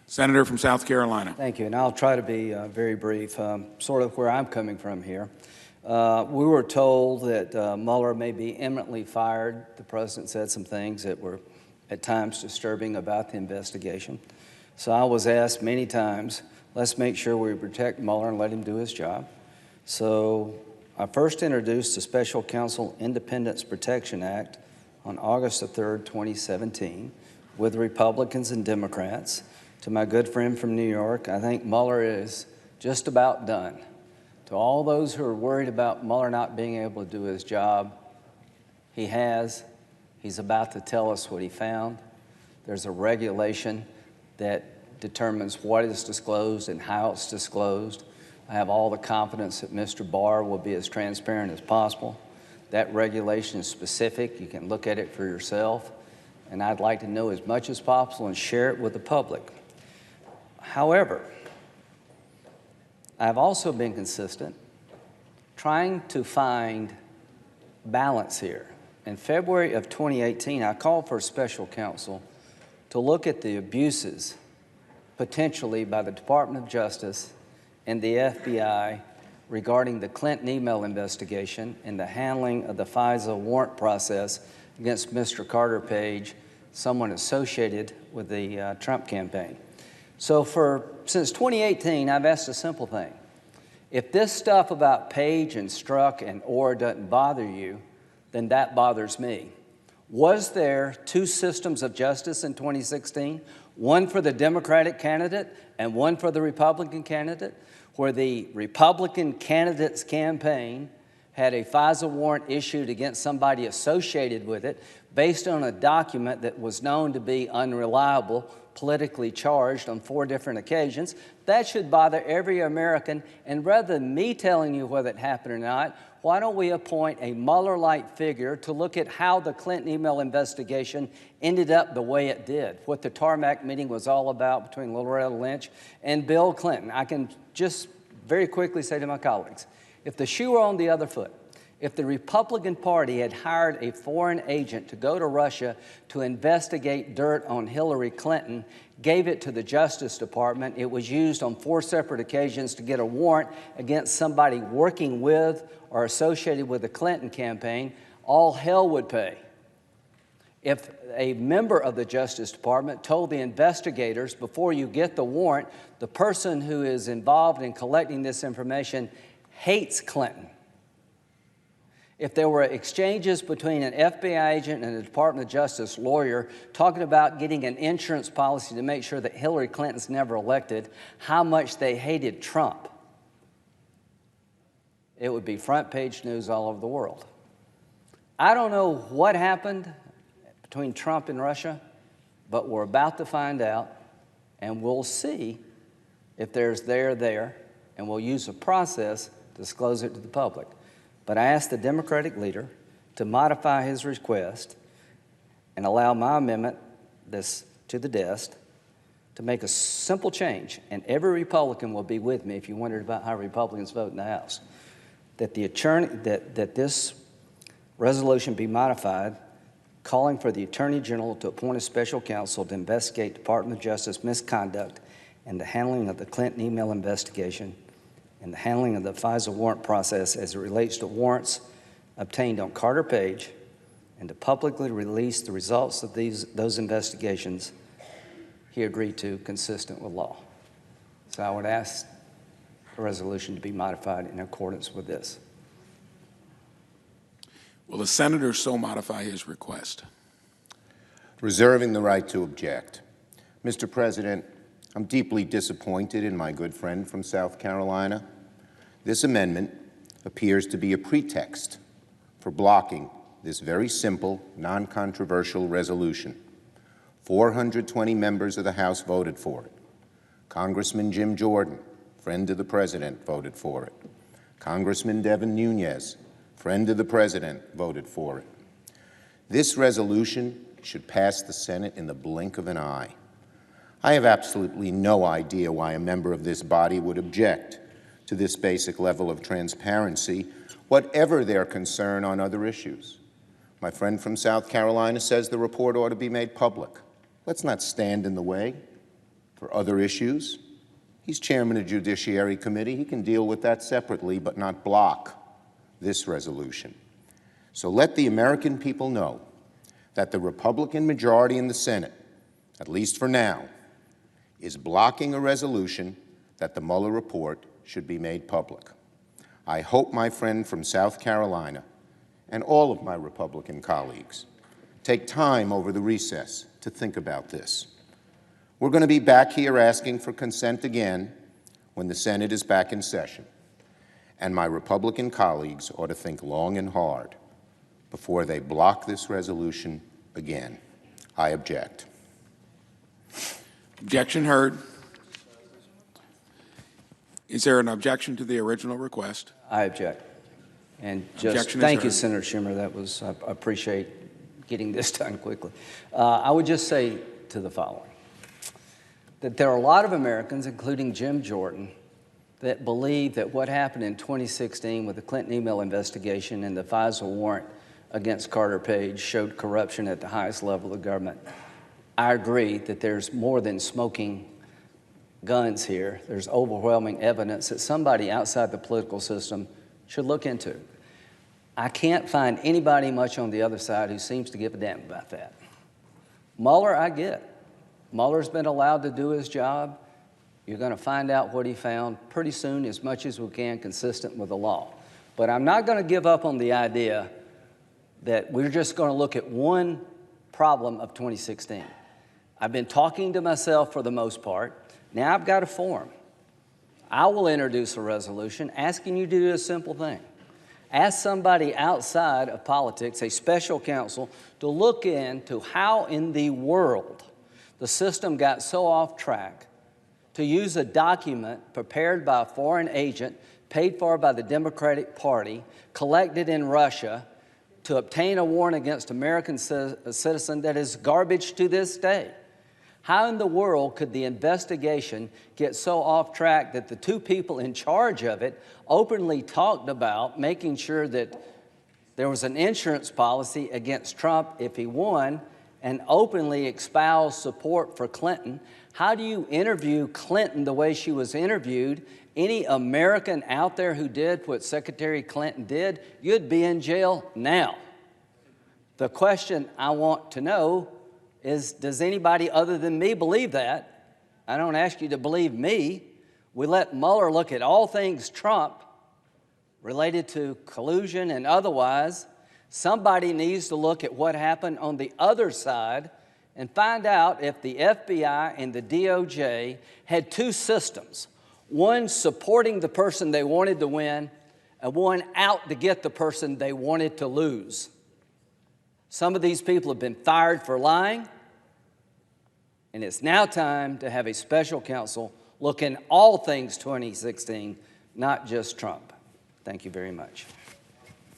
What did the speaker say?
Senator from South Carolina. Thank you, and I'll try to be very brief, sort of where I'm coming from here. We were told that Mueller may be imminently fired. The president said some things that were at times disturbing about the investigation. So I was asked many times, let's make sure we protect Mueller and let him do his job. So I first introduced the Special Counsel Independence Protection Act on August the 3rd, 2017, with Republicans and Democrats. To my good friend from New York, I think Mueller is just about done. To all those who are worried about Mueller not being able to do his job, he has. He's about to tell us what he found. There's a regulation that determines what is disclosed and how it's disclosed. I have all the confidence that Mr. Barr will be as transparent as possible. That regulation is specific. You can look at it for yourself. And I'd like to know as much as possible and share it with the public. However, I've also been consistent trying to find balance here. In February of 2018, I called for a special counsel to look at the abuses potentially by the Department of Justice and the FBI regarding the Clinton email investigation and the handling of the FISA warrant process against Mr. Carter Page, someone associated with the Trump campaign. So since 2018, I've asked a simple thing. If this stuff about Page and Strzok and Orr doesn't bother you, then that bothers me. Was there two systems of justice in 2016? One for the Democratic candidate and one for the Republican candidate, where the Republican candidate's campaign had a FISA warrant issued against somebody associated with it based on a document that was known to be unreliable, politically charged on 4 different occasions. That should bother every American, and rather than me telling you whether it happened or not, why don't we appoint a Mueller-like figure to look at how the Clinton email investigation ended up the way it did, what the tarmac meeting was all about between Loretta Lynch and Bill Clinton. I can just very quickly say to my colleagues, if the shoe were on the other foot, if the Republican Party had hired a foreign agent to go to Russia to investigate dirt on Hillary Clinton, gave it to the Justice Department, it was used on 4 separate occasions to get a warrant against somebody working with or associated with the Clinton campaign, all hell would pay. If a member of the Justice Department told the investigators, before you get the warrant, the person who is involved in collecting this information hates Clinton. If there were exchanges between an FBI agent and a Department of Justice lawyer talking about getting an insurance policy to make sure that Hillary Clinton's never elected, how much they hated Trump, it would be front page news all over the world. I don't know what happened between Trump and Russia, but we're about to find out, and we'll see if there's there, and we'll use a process to disclose it to the public. But I asked the Democratic leader to modify his request and allow my amendment to the desk to make a simple change, and every Republican will be with me if you wondered about how Republicans vote in the House, that this resolution be modified, calling for the Attorney General to appoint a special counsel to investigate Department of Justice misconduct and the handling of the Clinton email investigation and the handling of the FISA warrant process as it relates to warrants obtained on Carter Page, and to publicly release the results of those investigations he agreed to consistent with law. So I would ask the resolution to be modified in accordance with this. Will the senator so modify his request? Reserving the right to object. Mr. President, I'm deeply disappointed in my good friend from South Carolina. This amendment appears to be a pretext for blocking this very simple, non-controversial resolution. 420 members of the House voted for it. Congressman Jim Jordan, friend of the President, voted for it. Congressman Devin Nunes, friend of the President, voted for it. This resolution should pass the Senate in the blink of an eye. I have absolutely no idea why a member of this body would object to this basic level of transparency, whatever their concern on other issues. My friend from South Carolina says the report ought to be made public. Let's not stand in the way. For other issues, he's chairman of the Judiciary Committee. He can deal with that separately, but not block this resolution. So let the American people know that the Republican majority in the Senate, at least for now, is blocking a resolution that the Mueller report should be made public. I hope my friend from South Carolina and all of my Republican colleagues take time over the recess to think about this. We're going to be back here asking for consent again when the Senate is back in session, and my Republican colleagues ought to think long and hard before they block this resolution again. I object. Objection heard. Is there an objection to the original request? I object. And just Objection is thank you, heard. Senator Schumer. That was, I appreciate getting this done quickly. I would just say to the following, that there are a lot of Americans, including Jim Jordan, that believe that what happened in 2016 with the Clinton email investigation and the FISA warrant against Carter Page showed corruption at the highest level of government. I agree that there's more than smoking guns here. There's overwhelming evidence that somebody outside the political system should look into. I can't find anybody much on the other side who seems to give a damn about that. Mueller, I get. Mueller's been allowed to do his job. You're going to find out what he found pretty soon, as much as we can, consistent with the law. But I'm not going to give up on the idea that we're just going to look at one problem of 2016. I've been talking to myself for the most part. Now I've got a forum. I will introduce a resolution asking you to do a simple thing. Ask somebody outside of politics, a special counsel, to look into how in the world the system got so off track to use a document prepared by a foreign agent, paid for by the Democratic Party, collected in Russia, to obtain a warrant against an American citizen that is garbage to this day. How in the world could the investigation get so off track that the two people in charge of it openly talked about making sure that there was an insurance policy against Trump if he won, and openly espoused support for Clinton? How do you interview Clinton the way she was interviewed? Any American out there who did what Secretary Clinton did, you'd be in jail now. The question I want to know is, does anybody other than me believe that? I don't ask you to believe me. We let Mueller look at all things Trump related to collusion and otherwise. Somebody needs to look at what happened on the other side and find out if the FBI and the DOJ had two systems, one supporting the person they wanted to win and one out to get the person they wanted to lose. Some of these people have been fired for lying, and it's now time to have a special counsel look in all things 2016, not just Trump. Thank you very much.